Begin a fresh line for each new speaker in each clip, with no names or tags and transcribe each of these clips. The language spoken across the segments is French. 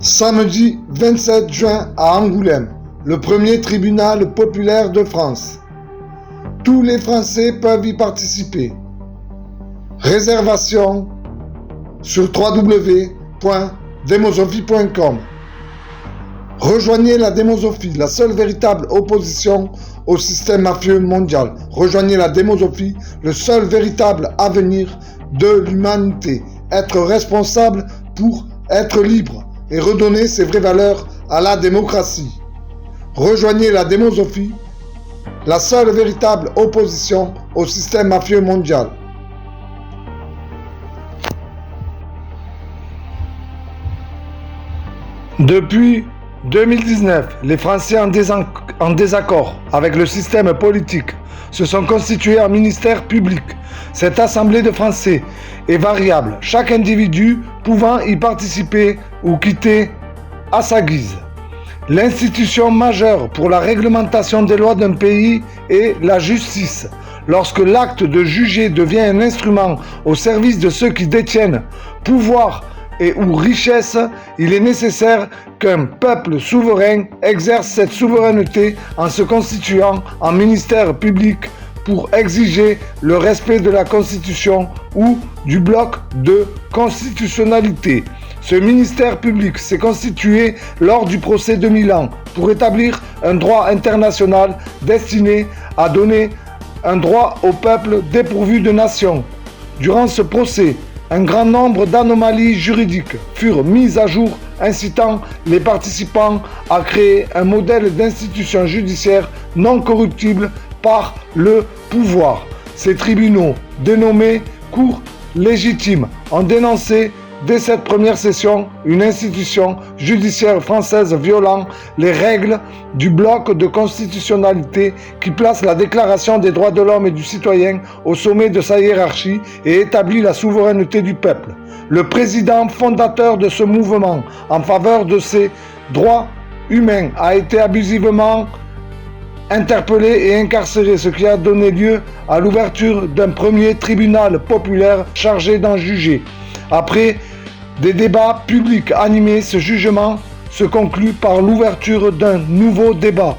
Samedi 27 juin à Angoulême, le premier tribunal populaire de France. Tous les Français peuvent y participer. Réservation sur www.demosophie.com. Rejoignez la démosophie, la seule véritable opposition au système mafieux mondial. Rejoignez la démosophie, le seul véritable avenir de l'humanité. Être responsable pour être libre et redonner ses vraies valeurs à la démocratie. Rejoignez la démosophie, la seule véritable opposition au système mafieux mondial. Depuis 2019, les Français en désaccord avec le système politique se sont constitués en ministère public. Cette assemblée de Français est variable, chaque individu pouvant y participer ou quitter à sa guise. L'institution majeure pour la réglementation des lois d'un pays est la justice. Lorsque l'acte de juger devient un instrument au service de ceux qui détiennent pouvoir et ou richesse, il est nécessaire qu'un peuple souverain exerce cette souveraineté en se constituant en ministère public pour exiger le respect de la Constitution ou du bloc de constitutionnalité. Ce ministère public s'est constitué lors du procès de Milan pour établir un droit international destiné à donner un droit au peuple dépourvu de nation. Durant ce procès, un grand nombre d'anomalies juridiques furent mises à jour, incitant les participants à créer un modèle d'institution judiciaire non corruptible par le pouvoir. Ces tribunaux, dénommés cours légitimes, ont dénoncé dès cette première session une institution judiciaire française violant les règles du bloc de constitutionnalité qui place la Déclaration des droits de l'homme et du citoyen au sommet de sa hiérarchie et établit la souveraineté du peuple. Le président fondateur de ce mouvement en faveur de ces droits humains a été abusivement interpellé et incarcéré, ce qui a donné lieu à l'ouverture d'un premier tribunal populaire chargé d'en juger. Après des débats publics animés, ce jugement se conclut par l'ouverture d'un nouveau débat.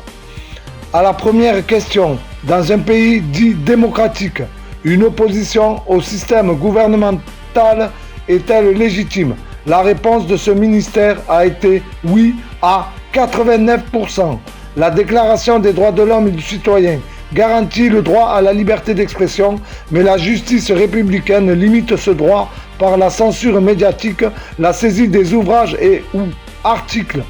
À la première question, dans un pays dit démocratique, une opposition au système gouvernemental est-elle légitime? La réponse de ce ministère a été oui à 89%. La Déclaration des droits de l'homme et du citoyen garantit le droit à la liberté d'expression, mais la justice républicaine limite ce droit par la censure médiatique, la saisie des ouvrages et ou articles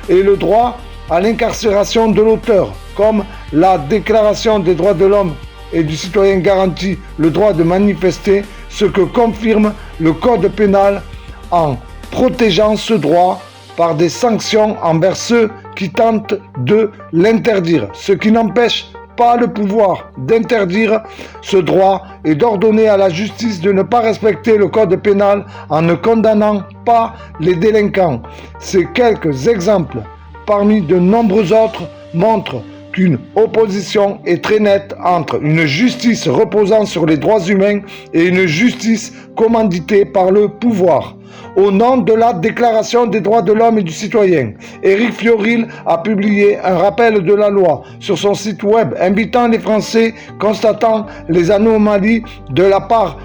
et le droit à l'incarcération de l'auteur, comme la Déclaration des droits de l'homme et du citoyen garantit le droit de manifester, ce que confirme le Code pénal en protégeant ce droit par des sanctions envers ceux qui tentent de l'interdire, ce qui n'empêche pas le pouvoir d'interdire ce droit et d'ordonner à la justice de ne pas respecter le code pénal en ne condamnant pas les délinquants. Ces quelques exemples, parmi de nombreux autres, montrent qu'une opposition est très nette entre une justice reposant sur les droits humains et une justice commanditée par le pouvoir. Au nom de la Déclaration des droits de l'homme et du citoyen, Éric Fiorilde a publié un rappel de la loi sur son site web invitant les Français constatant les anomalies de la part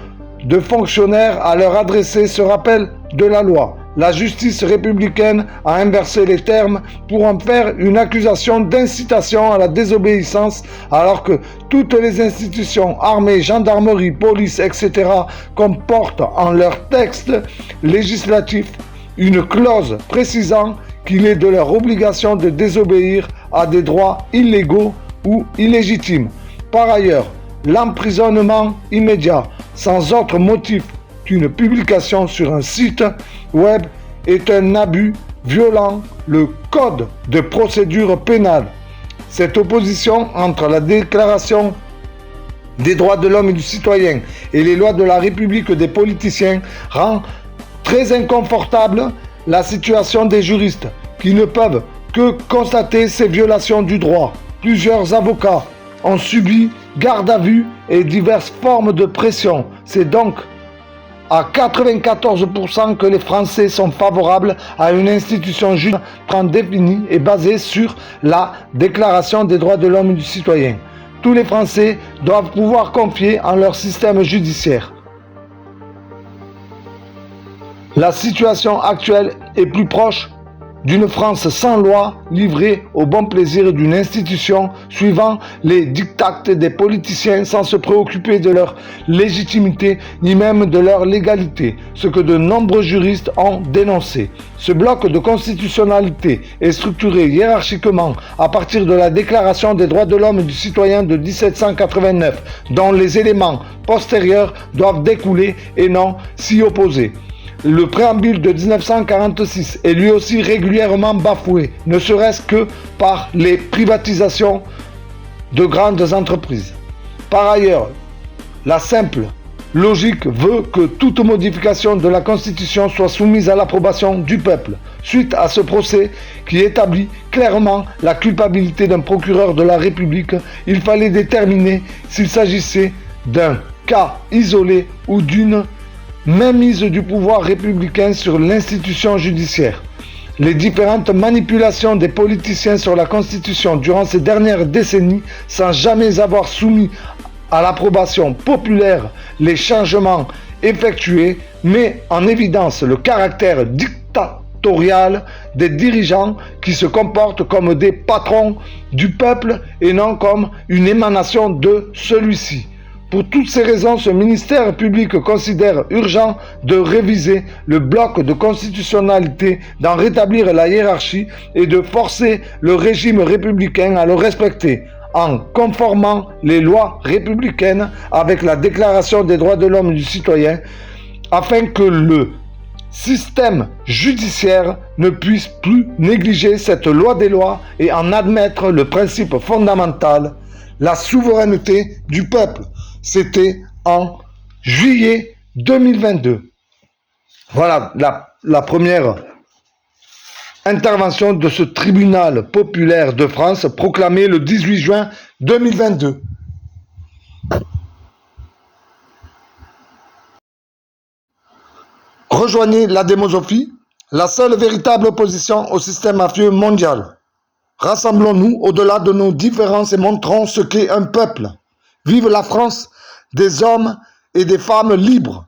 de fonctionnaires à leur adresser ce rappel de la loi. La justice républicaine a inversé les termes pour en faire une accusation d'incitation à la désobéissance, alors que toutes les institutions, armées, gendarmerie, police, etc. comportent en leur texte législatif une clause précisant qu'il est de leur obligation de désobéir à des droits illégaux ou illégitimes. Par ailleurs, l'emprisonnement immédiat, sans autre motif qu'une publication sur un site web, est un abus violant le code de procédure pénale. Cette opposition entre la Déclaration des droits de l'homme et du citoyen et les lois de la République des politiciens rend très inconfortable la situation des juristes qui ne peuvent que constater ces violations du droit. Plusieurs avocats ont subi garde à vue et diverses formes de pression. C'est donc à 94% que les Français sont favorables à une institution judiciaire définie et basée sur la Déclaration des droits de l'homme et du citoyen. Tous les Français doivent pouvoir confier en leur système judiciaire. La situation actuelle est plus proche d'une France sans loi, livrée au bon plaisir d'une institution, suivant les diktats des politiciens sans se préoccuper de leur légitimité ni même de leur légalité, ce que de nombreux juristes ont dénoncé. Ce bloc de constitutionnalité est structuré hiérarchiquement à partir de la Déclaration des droits de l'homme et du citoyen de 1789, dont les éléments postérieurs doivent découler et non s'y opposer. Le préambule de 1946 est lui aussi régulièrement bafoué, ne serait-ce que par les privatisations de grandes entreprises. Par ailleurs, la simple logique veut que toute modification de la Constitution soit soumise à l'approbation du peuple. Suite à ce procès qui établit clairement la culpabilité d'un procureur de la République, il fallait déterminer s'il s'agissait d'un cas isolé ou d'une mainmise du pouvoir républicain sur l'institution judiciaire. Les différentes manipulations des politiciens sur la Constitution durant ces dernières décennies, sans jamais avoir soumis à l'approbation populaire les changements effectués, met en évidence le caractère dictatorial des dirigeants qui se comportent comme des patrons du peuple et non comme une émanation de celui-ci. Pour toutes ces raisons, ce ministère public considère urgent de réviser le bloc de constitutionnalité, d'en rétablir la hiérarchie et de forcer le régime républicain à le respecter, en conformant les lois républicaines avec la Déclaration des droits de l'homme et du citoyen, afin que le système judiciaire ne puisse plus négliger cette loi des lois et en admettre le principe fondamental, la souveraineté du peuple. C'était en juillet 2022. Voilà la première intervention de ce tribunal populaire de France proclamé le 18 juin 2022. Rejoignez la démosophie, la seule véritable opposition au système mafieux mondial. Rassemblons-nous au-delà de nos différences et montrons ce qu'est un peuple. Vive la France des hommes et des femmes libres.